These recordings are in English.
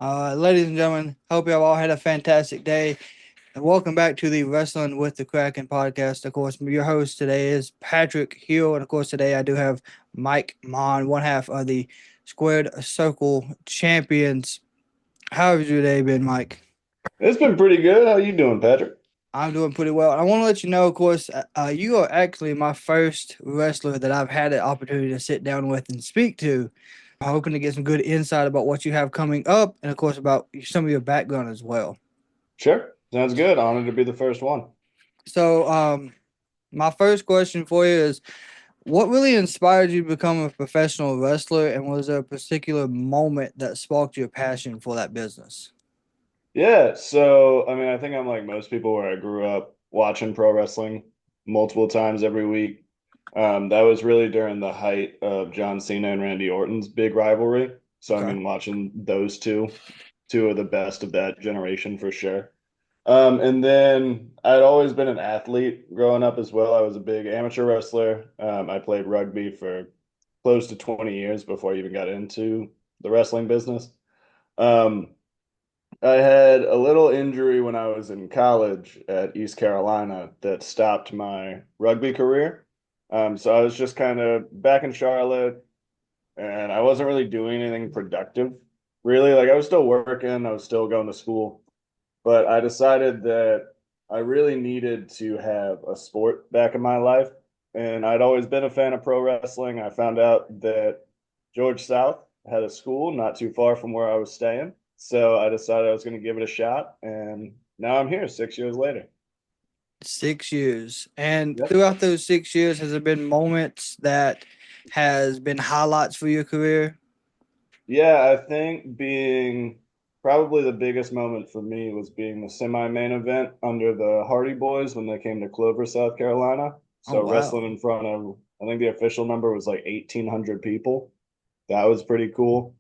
Ladies and gentlemen, hope you have all had a fantastic day. And welcome back to the Wrestling with the Kraken podcast. Of course, your host today is Patrick Hill. And of course, today I do have Mike Maughan, one half of the Squared Circle Champions. How has your day been, Mike? It's been pretty good. How you doing, Patrick? I'm doing pretty well. I want to let you know, of course, you are actually my first wrestler that I've had the opportunity to sit down with and speak to. I'm hoping to get some good insight about what you have coming up and, of course, about some of your background as well. Sure. Sounds good. Honored to be the first one. So, my first question for you is what really inspired you to become a professional wrestler, and was there a particular moment that sparked your passion for that business? Yeah, so I mean, I think I'm like most people where I grew up watching pro wrestling multiple times every week. That was really during the height of John Cena and Randy Orton's big rivalry. So I Okay. mean, watching those two of the best of that generation for sure. And then I'd always been an athlete growing up as well. I was a big amateur wrestler. I played rugby for close to 20 years before I even got into the wrestling business. Um, I had a little injury when I was in college at East Carolina that stopped my rugby career. So I was just kind of back in Charlotte and I wasn't really doing anything productive, really. Like I was still working, I was still going to school, but I decided that I really needed to have a sport back in my life. And I'd always been a fan of pro wrestling. I found out that George South had a school not too far from where I was staying. So I decided I was going to give it a shot. And now I'm here 6 years later. 6 years. And Yep. throughout those 6 years, has there been moments that has been highlights for your career? Yeah, I think being probably the biggest moment for me was being the semi-main event under the Hardy Boys when they came to Clover, South Carolina. Oh, So wow. wrestling in front of, I think the official number was like 1,800 people. That was pretty cool.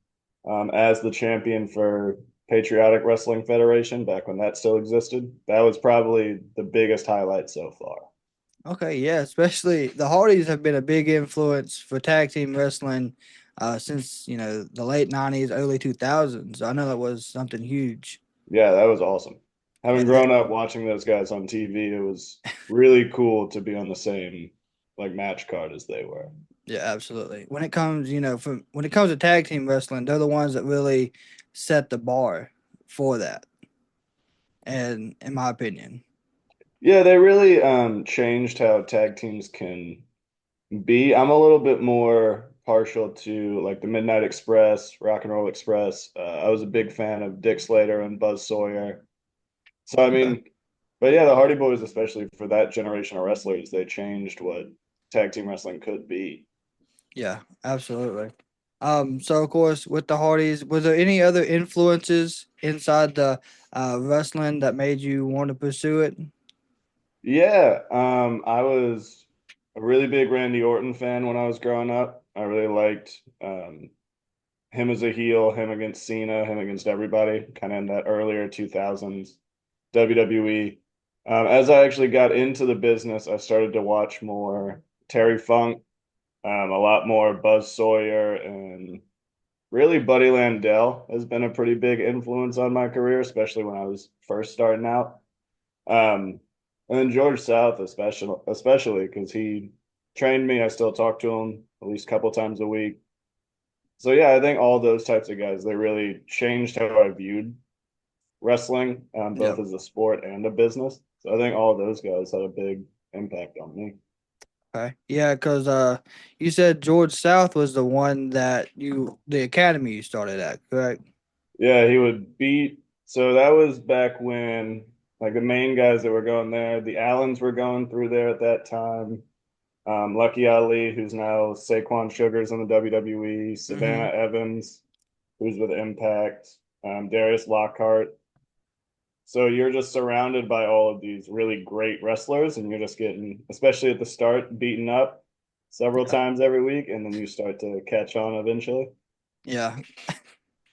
As the champion for Patriotic Wrestling Federation back when that still existed, that was probably the biggest highlight so far. Okay, yeah, especially the Hardys have been a big influence for tag team wrestling since, the late 90s, early 2000s. I know that was something huge. Yeah, that was awesome. Yeah, Having grown up watching those guys on TV, it was really cool to be on the same like match card as they were. yeah, absolutely. When it comes, when it comes to tag team wrestling, they're the ones that really set the bar for that. And in my opinion, Yeah, they really changed how tag teams can be. I'm a little bit more partial to like the Midnight Express, Rock and Roll Express. I was a big fan of Dick Slater and Buzz Sawyer. So I okay. mean, but yeah, the Hardy Boys, especially for that generation of wrestlers, they changed what tag team wrestling could be. Yeah, absolutely. So of course, with the Hardys, was there any other influences inside the wrestling that made you want to pursue it? Yeah, I was a really big Randy Orton fan when I was growing up. I really liked him as a heel, him against Cena, him against everybody, kind of in that earlier 2000s WWE. As I actually got into the business, I started to watch more Terry Funk, a lot more Buzz Sawyer, and really Buddy Landell has been a pretty big influence on my career, especially when I was first starting out. Um, and then George South, especially because he trained me. I still talk to him at least a couple times a week. So yeah, I think all those types of guys, they really changed how I viewed wrestling, both Yep. as a sport and a business. So I think all those guys had a big impact on me. Okay. Yeah, because you said George South was the one that the academy you started at, correct? Yeah, he would beat. So that was back when like the main guys that were going there, the Allens were going through there at that time. Lucky Ali, who's now Saquon Sugars in the WWE, Mm-hmm. Savannah Evans, who's with Impact, Darius Lockhart. So you're just surrounded by all of these really great wrestlers, and you're just getting, especially at the start, beaten up several Yeah. times every week, and then you start to catch on eventually. Yeah.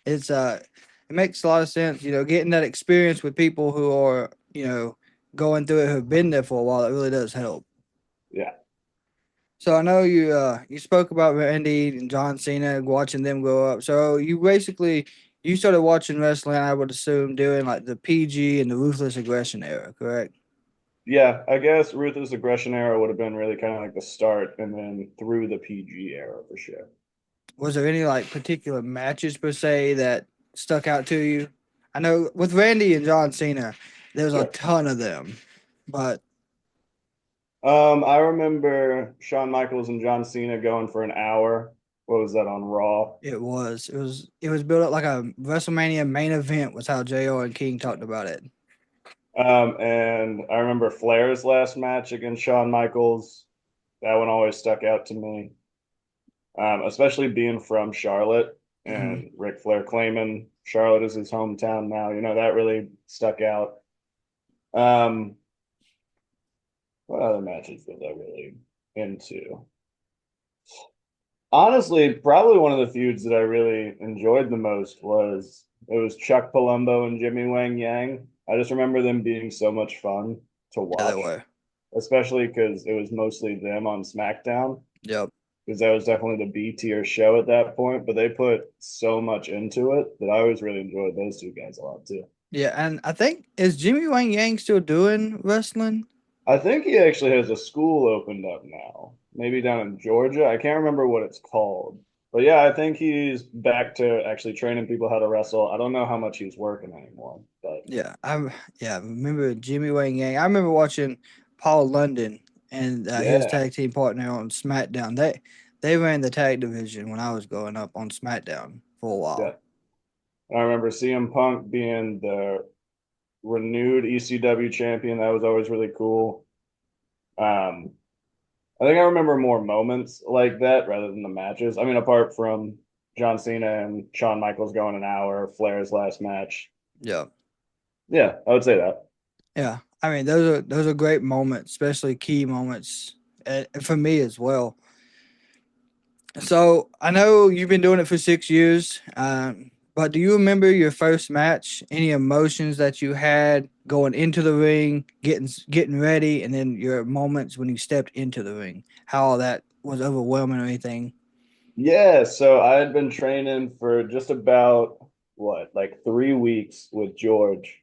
It's it makes a lot of sense, getting that experience with people who are, going through it, who've been there for a while. It really does help. Yeah. So I know you spoke about Randy and John Cena, watching them grow up. So you basically you started watching wrestling, I would assume, during like the PG and the Ruthless Aggression era, correct? Yeah, I guess Ruthless Aggression era would have been really kind of like the start, and then through the PG era for sure. Was there any like particular matches per se that stuck out to you? I know with Randy and John Cena, there was a Sure. ton of them, but I remember Shawn Michaels and John Cena going for an hour. What was that on Raw? it was built up like a WrestleMania main event was how JR and King talked about it. And I remember Flair's last match against Shawn Michaels. That one always stuck out to me, especially being from Charlotte Hmm. and Ric Flair claiming Charlotte is his hometown now. That really stuck out. Um, what other matches was I really into? Honestly, probably one of the feuds that I really enjoyed the most was Chuck Palumbo and Jimmy Wang Yang. I just remember them being so much fun to Yeah, that watch, way. especially because it was mostly them on SmackDown, Yep. because that was definitely the B tier show at that point. But they put so much into it that I always really enjoyed those two guys a lot too. Yeah, and I think is Jimmy Wang Yang still doing wrestling? I think he actually has a school opened up now, maybe down in Georgia. I can't remember what it's called. But yeah, I think he's back to actually training people how to wrestle. I don't know how much he's working anymore, but Yeah, I remember Jimmy Wang Yang. I remember watching Paul London and his yeah, tag team partner on SmackDown. They ran the tag division when I was growing up on SmackDown for a yeah. while. I remember CM Punk being the renewed ECW champion. That was always really cool. Um, I think I remember more moments like that rather than the matches. I mean, apart from John Cena and Shawn Michaels going an hour, Flair's last match. Yeah, Yeah, I would say that. yeah. I mean, those are great moments, especially key moments for me as well. So I know you've been doing it for 6 years, but do you remember your first match? Any emotions that you had going into the ring, getting ready, and then your moments when you stepped into the ring? How all that was overwhelming or anything? Yeah, so I had been training for just about like 3 weeks with George,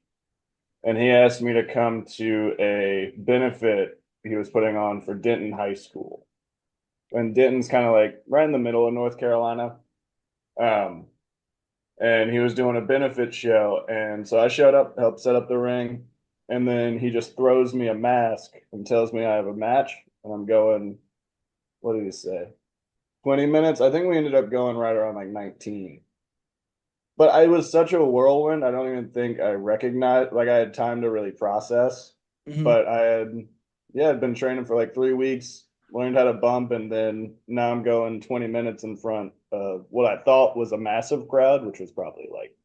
and he asked me to come to a benefit he was putting on for Denton High School. And Denton's kind of like right in the middle of North Carolina. Um, and he was doing a benefit show. And so I showed up, helped set up the ring, and then he just throws me a mask and tells me I have a match. And I'm going, what did he say? 20 minutes? I think we ended up going right around like 19. But I was such a whirlwind. I don't even think I recognized, like I had time to really process. Hmm. But yeah, I'd been training for like 3 weeks, learned how to bump, and then now I'm going 20 minutes in front of what I thought was a massive crowd, which was probably like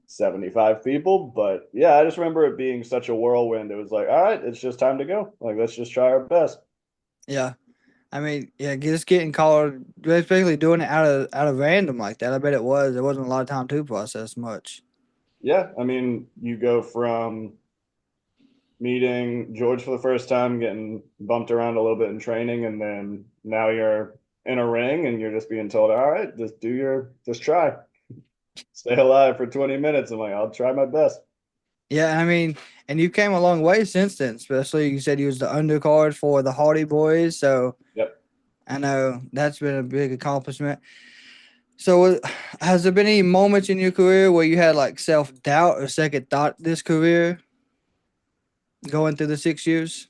75 people. But yeah, I just remember it being such a whirlwind. It was like, all right, it's just time to go. Like, let's just try our best. Yeah, I mean, yeah, just getting called, especially doing it out of random like that. I bet it was. There wasn't a lot of time to process much. Yeah, I mean, you go from meeting George for the first time, getting bumped around a little bit in training, and then now you're in a ring and you're just being told, all right, just try, stay alive for 20 minutes. I'm like, I'll try my best. Yeah, I mean, and you came a long way since then. Especially you said you was the undercard for the Hardy Boys, so Yep. I know that's been a big accomplishment. So, has there been any moments in your career where you had like self doubt or second thought this career going through the 6 years?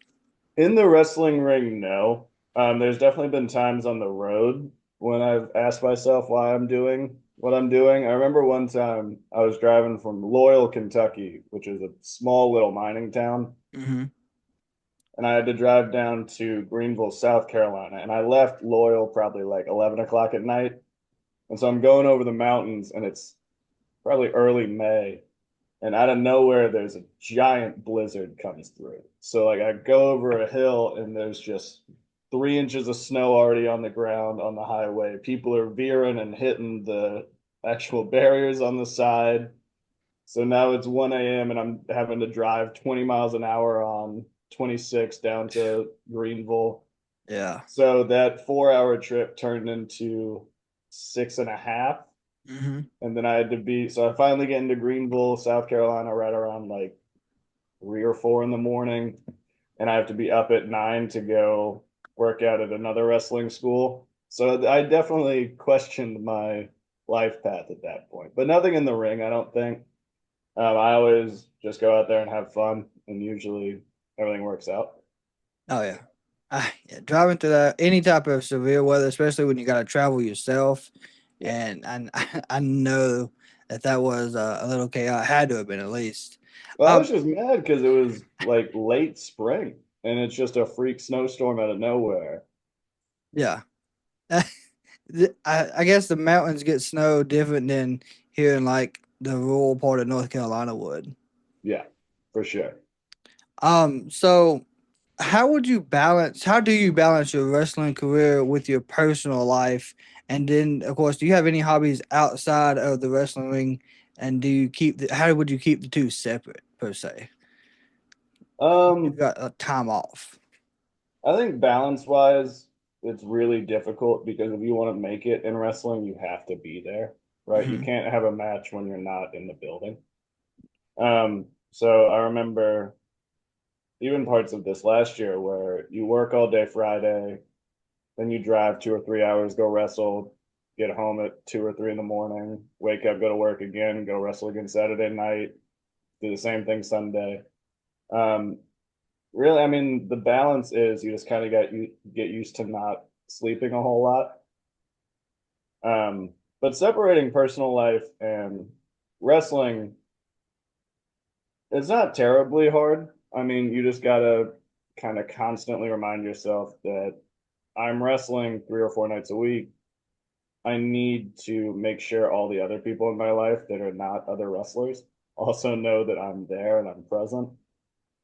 In the wrestling ring, no. There's definitely been times on the road when I've asked myself why I'm doing what I'm doing. I remember one time I was driving from Loyal, Kentucky, which is a small little mining town, Hmm. and I had to drive down to Greenville, South Carolina. And I left Loyal probably like 11 o'clock at night. And so I'm going over the mountains, and it's probably early May. And out of nowhere, there's a giant blizzard comes through. So like I go over a hill, and there's just 3 inches of snow already on the ground on the highway. People are veering and hitting the actual barriers on the side. So now it's 1 a.m. and I'm having to drive 20 miles an hour on 26 down to Greenville. Yeah. So that 4 hour trip turned into 6.5. Mm-hmm. And then I had to be, so I finally get into Greenville, South Carolina, right around like 3 or 4 in the morning. And I have to be up at 9 to go work out at another wrestling school. So I definitely questioned my life path at that point, but nothing in the ring, I don't think. I always just go out there and have fun, and usually everything works out. Oh yeah. Yeah, driving through that any type of severe weather, especially when you got to travel yourself, Yeah. and I know that was a little chaos. Had to have been at least. Well, I was Um, just mad because it was like late spring and it's just a freak snowstorm out of nowhere. yeah. I guess the mountains get snow different than here in like the rural part of North Carolina would. Yeah, for sure. So how do you balance your wrestling career with your personal life? And then of course, do you have any hobbies outside of the wrestling ring? And do you how would you keep the two separate per se? You've Um, got time off. I think balance wise, it's really difficult because if you want to make it in wrestling, you have to be there, right? You Hmm. can't have a match when you're not in the building. So I remember even parts of this last year where you work all day Friday, then you drive 2 or 3 hours, go wrestle, get home at 2 or 3 in the morning, wake up, go to work again, go wrestle again Saturday night, do the same thing Sunday. Um, Really, I mean, the balance is you just kind of get used to not sleeping a whole lot. But separating personal life and wrestling, it's not terribly hard. I mean, you just gotta kind of constantly remind yourself that I'm wrestling 3 or 4 nights a week. I need to make sure all the other people in my life that are not other wrestlers also know that I'm there and I'm present.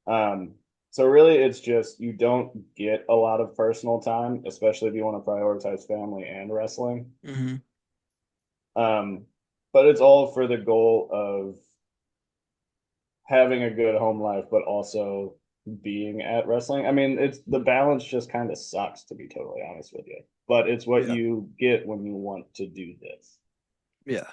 Um, so really, it's just you don't get a lot of personal time, especially if you want to prioritize family and wrestling. Hmm. Um, but it's all for the goal of having a good home life, but also being at wrestling. I mean, it's the balance just kind of sucks, to be totally honest with you. But it's what Yeah, you get when you want to do this. yeah.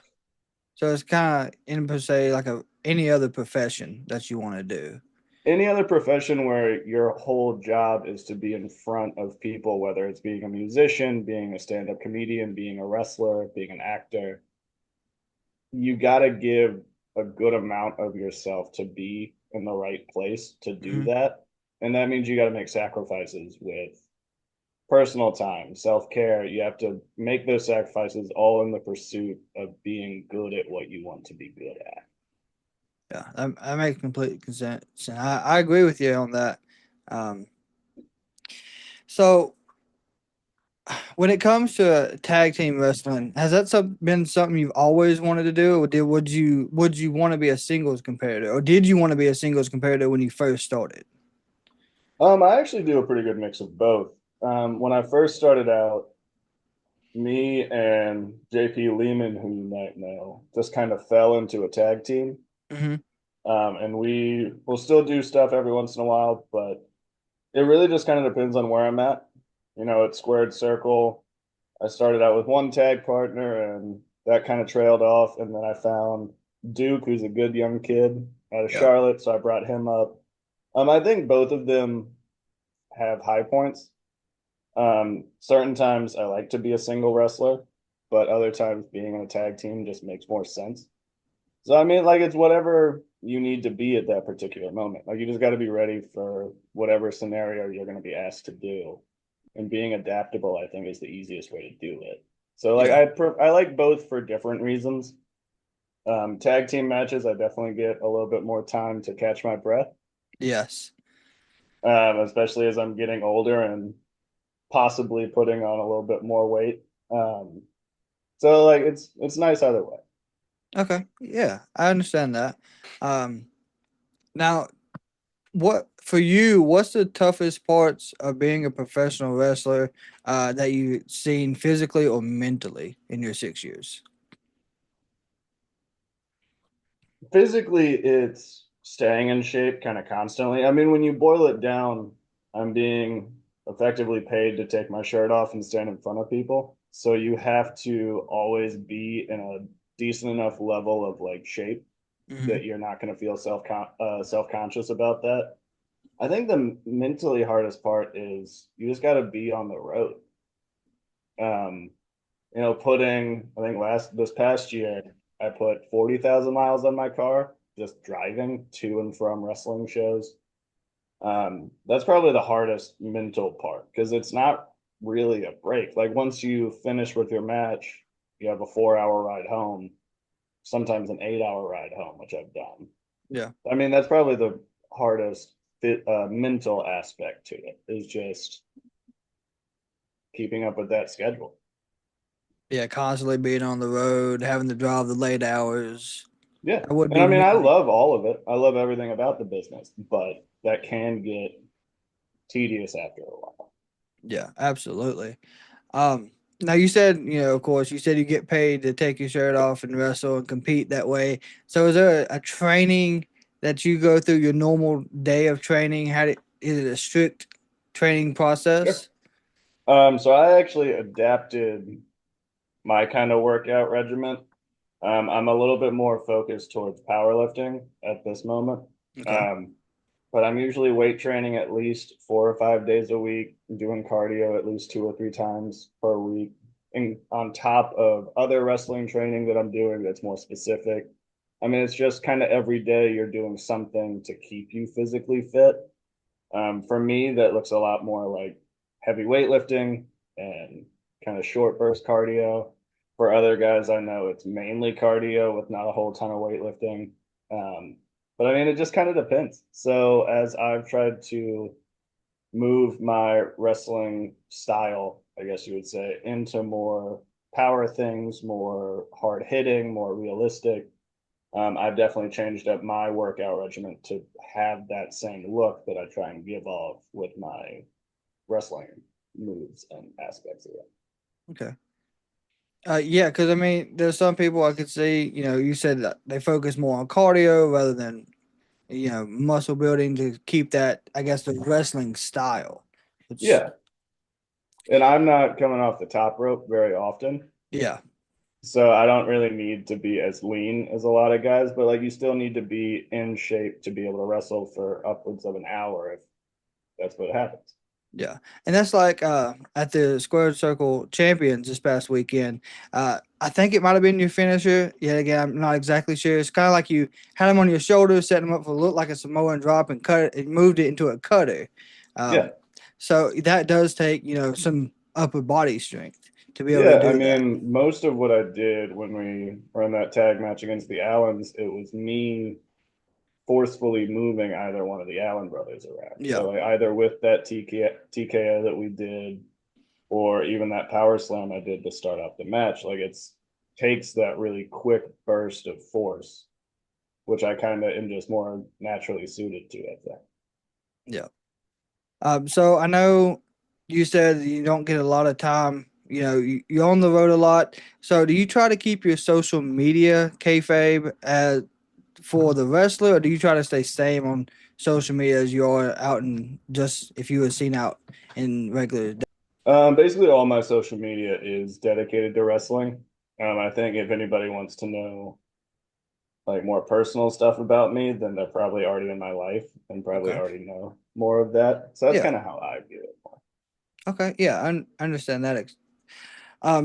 So it's kind of in per se like a any other profession that you want to do. Any other profession where your whole job is to be in front of people, whether it's being a musician, being a stand-up comedian, being a wrestler, being an actor, you got to give a good amount of yourself to be in the right place to do Hmm. that. And that means you got to make sacrifices with personal time, self-care. You have to make those sacrifices all in the pursuit of being good at what you want to be good at. Yeah, I make complete consent. I agree with you on that. Um, so when it comes to tag team wrestling, has that been something you've always wanted to do, or would you want to be a singles competitor, or did you want to be a singles competitor when you first started? I actually do a pretty good mix of both. When I first started out, me and JP Lehman, who you might know, just kind of fell into a tag team. Hmm. And we will still do stuff every once in a while, but it really just kind of depends on where I'm at. You know, at Squared Circle, I started out with one tag partner and that kind of trailed off. And then I found Duke, who's a good young kid out of Yeah. Charlotte. So I brought him up. I think both of them have high points. Certain times I like to be a single wrestler, but other times being in a tag team just makes more sense. So I mean, like it's whatever you need to be at that particular moment. Like you just got to be ready for whatever scenario you're going to be asked to do, and being adaptable, I think, is the easiest way to do it. So like Yeah. I like both for different reasons. Tag team matches, I definitely get a little bit more time to catch my breath, Yes. especially as I'm getting older and possibly putting on a little bit more weight. So like it's nice either way. Okay. Yeah, I understand that. Um, Now, what for you? What's the toughest parts of being a professional wrestler that you've seen physically or mentally in your 6 years? Physically, it's staying in shape kind of constantly. I mean, when you boil it down, I'm being effectively paid to take my shirt off and stand in front of people. So you have to always be in a decent enough level of like shape Hmm. that you're not going to feel self conscious about that. I think the mentally hardest part is you just got to be on the road. Um, putting I think last this past year I put 40,000 miles on my car just driving to and from wrestling shows. That's probably the hardest mental part because it's not really a break. Like once you finish with your match, you have a 4 hour ride home, sometimes an 8 hour ride home, which I've done. Yeah. I mean, that's probably the hardest mental aspect to it is just keeping up with that schedule. Yeah. Constantly being on the road, having to drive the late hours. Yeah. That would And be I mean, I mentally. love all of it. I love everything about the business, but that can get tedious after a while. Yeah, absolutely. Now you said, of course, you said you get paid to take your shirt off and wrestle and compete that way. So is there a training that you go through your normal day of training? Is it a strict training Sure. process? So I actually adapted my kind of workout regimen. I'm a little bit more focused towards powerlifting at this moment. Okay. Um, but I'm usually weight training at least 4 or 5 days a week, doing cardio at least 2 or 3 times per week, and on top of other wrestling training that I'm doing that's more specific. I mean, it's just kind of every day you're doing something to keep you physically fit. For me, that looks a lot more like heavy weightlifting and kind of short burst cardio. For other guys, I know it's mainly cardio with not a whole ton of weightlifting. Um, but I mean, it just kind of depends. So as I've tried to move my wrestling style, I guess you would say, into more power things, more hard hitting, more realistic. I've definitely changed up my workout regimen to have that same look that I try and give off with my wrestling moves and aspects of it. Okay. Yeah, because I mean, there's some people I could see. You said that they focus more on cardio rather than muscle building to keep that. I guess the wrestling style. Which Yeah. And I'm not coming off the top rope very often. yeah, So I don't really need to be as lean as a lot of guys, but like you still need to be in shape to be able to wrestle for upwards of an hour if that's what happens. yeah, and that's like at the Square Circle Champions this past weekend. I think it might have been your finisher. Yet again, I'm not exactly sure. It's kind of like you had him on your shoulders, set him up for look like a Samoan drop, and cut it. And moved it into a cutter. Yeah. Um, so that does take some upper body strength to be able to Yeah. I do that. mean, most of what I did when we were in that tag match against the Allens, it was me forcefully moving either one of the Allen brothers around. Yeah, So like either with that TKO that we did, or even that power slam I did to start off the match, like it's takes that really quick burst of force, which I kind of am just more naturally suited to, I think. yeah. So I know you said you don't get a lot of time. You're on the road a lot. So do you try to keep your social media kayfabe as for the wrestler, or do you try to stay same on social media as you are out in just if you were seen out in regular day? Basically, all my social media is dedicated to wrestling. I think if anybody wants to know like more personal stuff about me, then they're probably already in my life and probably Okay. already know more of that. So that's Yeah. kind of how I view it. Okay. Yeah. I understand that.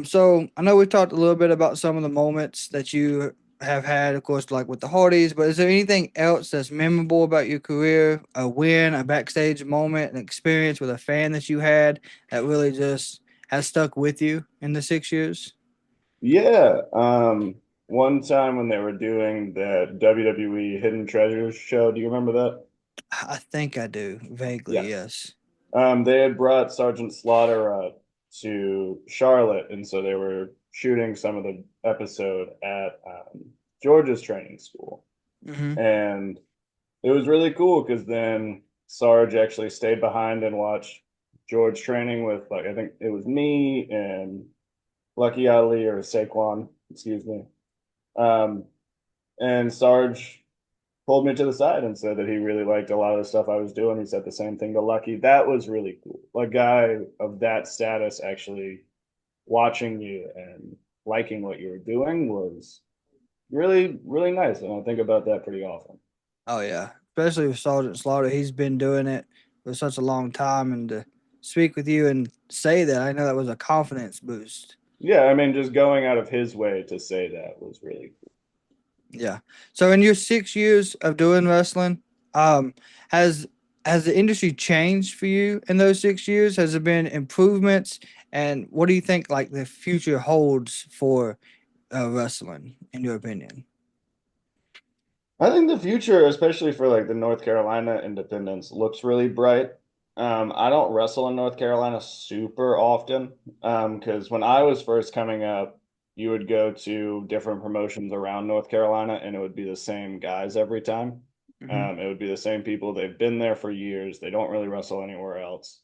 So I know we talked a little bit about some of the moments that you have had, of course, like with the Hardys, but is there anything else that's memorable about your career? A win, a backstage moment, an experience with a fan that you had that really just has stuck with you in the 6 years? Yeah. One time when they were doing the WWE Hidden Treasures show, do you remember that? I think I do, vaguely, Yeah. yes. They had brought Sergeant Slaughter to Charlotte, and so they were shooting some of the episode at George's training school. Hmm. And it was really cool because then Sarge actually stayed behind and watched George training with, like, I think it was me and Lucky Ali or Saquon, excuse me. Um, and Sarge pulled me to the side and said that he really liked a lot of the stuff I was doing. He said the same thing to Lucky. That was really cool. A guy of that status actually watching you and liking what you were doing was really, really nice. And I think about that pretty often. Oh yeah, especially with Sergeant Slaughter. He's been doing it for such a long time, and to speak with you and say that, I know that was a confidence boost. Yeah, I mean, just going out of his way to say that was really cool. Yeah. So in your 6 years of doing wrestling, um, has has the industry changed for you in those 6 years? Has there been improvements? And what do you think like the future holds for wrestling, in your opinion? I think the future, especially for like the North Carolina independents, looks really bright. I don't wrestle in North Carolina super often, because when I was first coming up, you would go to different promotions around North Carolina, and it would be the same guys every time. Hmm. It would be the same people. They've been there for years. They don't really wrestle anywhere else,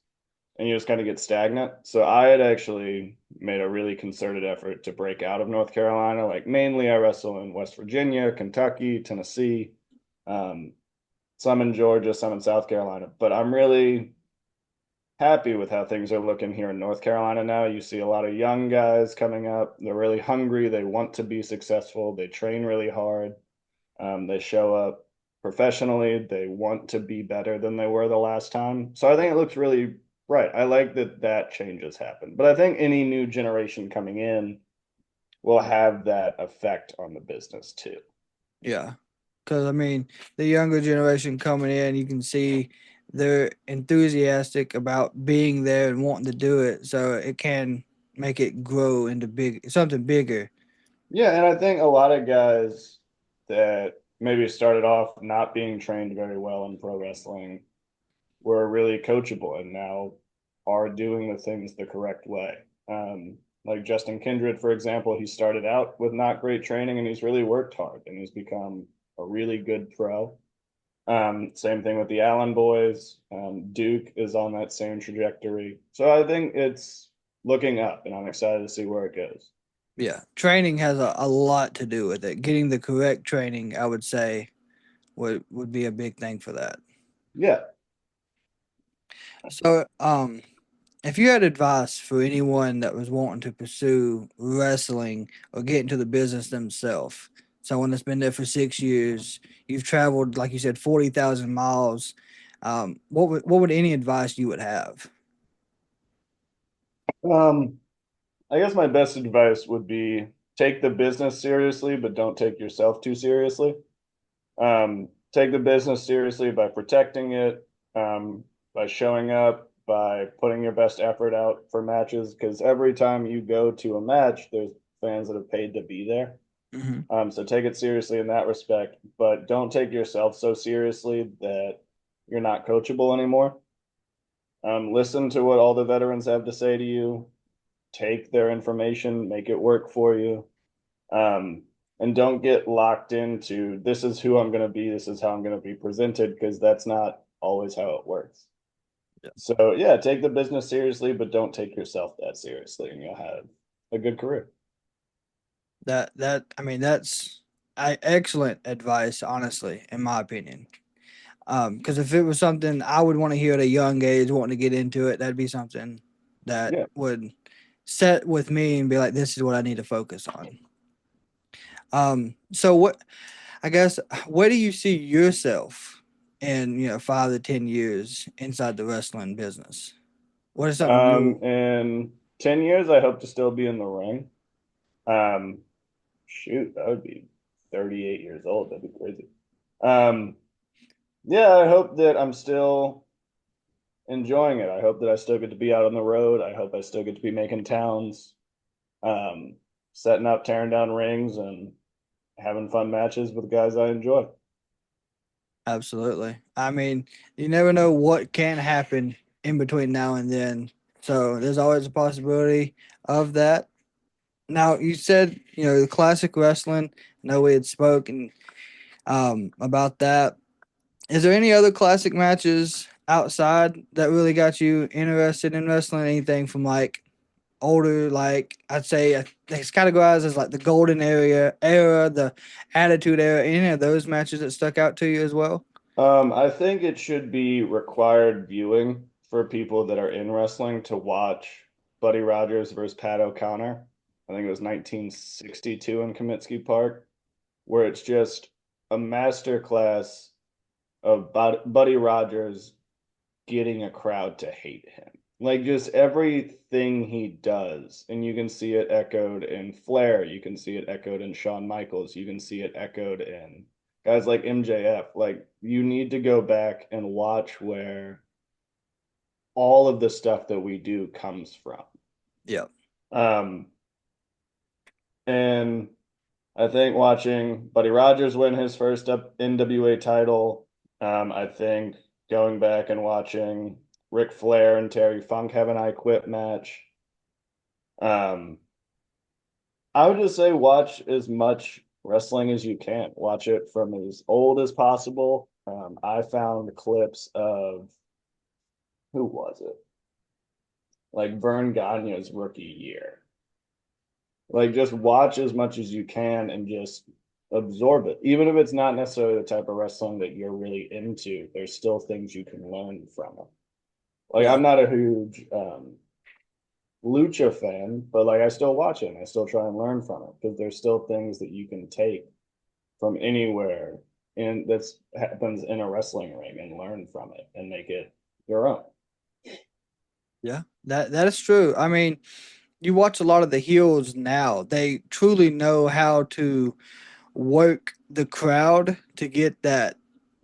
and you just kind of get stagnant. So I had actually made a really concerted effort to break out of North Carolina. Like mainly, I wrestle in West Virginia, Kentucky, Tennessee, um, some in Georgia, some in South Carolina. But I'm really happy with how things are looking here in North Carolina now. You see a lot of young guys coming up. They're really hungry. They want to be successful. They train really hard. They show up professionally. They want to be better than they were the last time. So I think it looks really bright. I like that that change has happened. But I think any new generation coming in will have that effect on the business too. Yeah. Because I mean, the younger generation coming in, you can see they're enthusiastic about being there and wanting to do it, so it can make it grow into big something bigger. Yeah, and I think a lot of guys that maybe started off not being trained very well in pro wrestling were really coachable and now are doing the things the correct way. Like Justin Kindred, for example, he started out with not great training and he's really worked hard and he's become a really good pro. Same thing with the Allen boys. Duke is on that same trajectory. So I think it's looking up and I'm excited to see where it goes. Yeah, training has a lot to do with it. Getting the correct training, I would say, would be a big thing for that. Yeah. So, if you had advice for anyone that was wanting to pursue wrestling or get into the business themselves, someone that's been there for 6 years, you've traveled, like you said, 40,000 miles. What would any advice you would have? Um, I guess my best advice would be take the business seriously, but don't take yourself too seriously. Take the business seriously by protecting it, by showing up, by putting your best effort out for matches. Because every time you go to a match, there's fans that have paid to be there. Hmm. So take it seriously in that respect, but don't take yourself so seriously that you're not coachable anymore. Listen to what all the veterans have to say to you. Take their information, make it work for you. Um, and don't get locked into this is who I'm going to be, this is how I'm going to be presented, because that's not always how it works. So, yeah, take the business seriously, but don't take yourself that seriously, and you'll have a good career. I mean, that's excellent advice, honestly, in my opinion. Because if it was something I would want to hear at a young age, wanting to get into it, that'd be something that Yeah. would set with me and be like, this is what I need to focus on. So what I guess where do you see yourself in 5 to 10 years inside the wrestling business? What is something you In 10 years, I hope to still be in the ring. Um, Shoot, that would be 38 years old. That'd be crazy. Um, yeah, I hope that I'm still enjoying it. I hope that I still get to be out on the road. I hope I still get to be making towns, um, setting up, tearing down rings, and having fun matches with guys I enjoy. absolutely? I mean, you never know what can happen in between now and then. So there's always a possibility of that. Now you said the classic wrestling. I know we had spoken about that. Is there any other classic matches outside that really got you interested in wrestling? Anything from like older, like I'd say it's categorized as like the golden era, the attitude era. Any of those matches that stuck out to you as well? I think it should be required viewing for people that are in wrestling to watch Buddy Rogers versus Pat O'Connor. I think it was 1962 in Comiskey Park, where it's just a master class of Buddy Rogers getting a crowd to hate him. Like just everything he does, and you can see it echoed in Flair, you can see it echoed in Shawn Michaels, you can see it echoed in guys like MJF. Like you need to go back and watch where all of the stuff that we do comes from. Yeah. Um, and I think watching Buddy Rogers win his first NWA title, I think going back and watching Ric Flair and Terry Funk have an I Quit match. Um, I would just say watch as much wrestling as you can. Watch it from as old as possible. I found clips of who was it? Like Vern Gagne's rookie year. Like just watch as much as you can and just absorb it. Even if it's not necessarily the type of wrestling that you're really into, there's still things you can learn from it. Like Yeah. I'm not a huge lucha fan, but like I still watch it and I still try and learn from it because there's still things that you can take from anywhere and that happens in a wrestling ring and learn from it and make it your own. Yeah. That is true. I mean, you watch a lot of the heels now. They truly know how to work the crowd to get that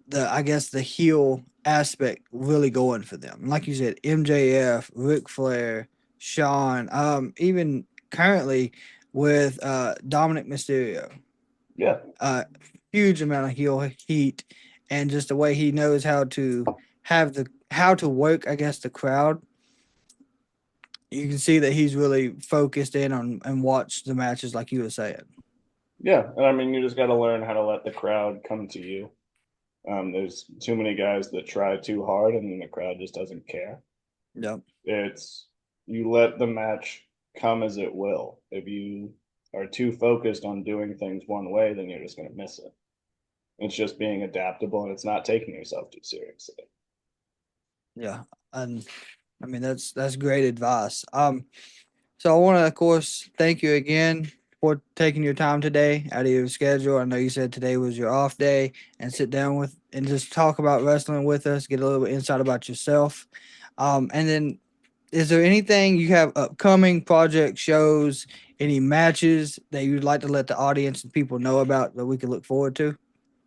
the I guess the heel aspect really going for them. Like you said, MJF, Ric Flair, Shawn, even currently with Dominic Mysterio. Yeah. Uh Huge amount of heel heat and just the way he knows how to how to work, I guess, the crowd. You can see that he's really focused in on and watch the matches like you were saying. Yeah. And I mean, you just got to learn how to let the crowd come to you. There's too many guys that try too hard and then the crowd just doesn't care. Yep. It's you let the match come as it will. If you are too focused on doing things one way, then you're just going to miss it. It's just being adaptable and it's not taking yourself too seriously. Yeah. And I mean that's great advice. So I want to, of course, thank you again for taking your time today out of your schedule. I know you said today was your off day, and sit down with and just talk about wrestling with us, get a little bit insight about yourself. And then, is there anything you have upcoming project shows, any matches that you'd like to let the audience and people know about that we can look forward to?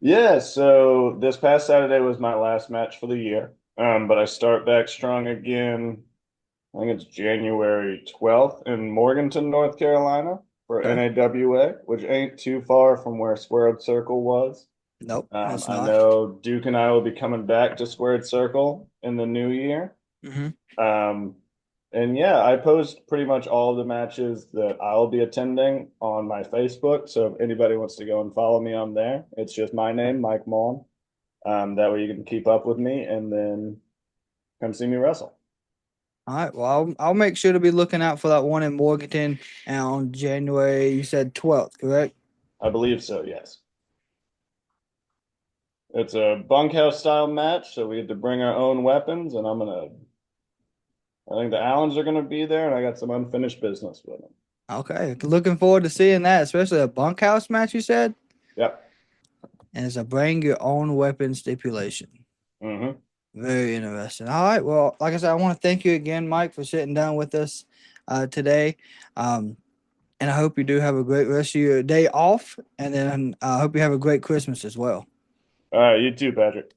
Yeah, so this past Saturday was my last match for the year. But I start back strong again. I think it's January 12th in Morganton, North Carolina for Okay. NAWA, which ain't too far from where Squared Circle was. Nope, it's I not. know Duke and I will be coming back to Squared Circle in the new year. Mm-hmm. Um, and yeah, I post pretty much all of the matches that I'll be attending on my Facebook. So if anybody wants to go and follow me on there, it's just my name, Mike Maughan. That way you can keep up with me and then come see me wrestle. All right. Well, I'll make sure to be looking out for that one in Morganton on January. You said 12th, correct? I believe so, yes. It's a bunkhouse style match, so we had to bring our own weapons, and I think the Allens are gonna be there, and I got some unfinished business with them. Okay. Looking forward to seeing that, especially a bunkhouse match, you said? Yep. And it's a bring your own weapon stipulation. Mm-hmm. Very interesting. All right. Well, like I said, I want to thank you again, Mike, for sitting down with us today. And I hope you do have a great rest of your day off. And then I hope you have a great Christmas as well. All right, you too, Patrick.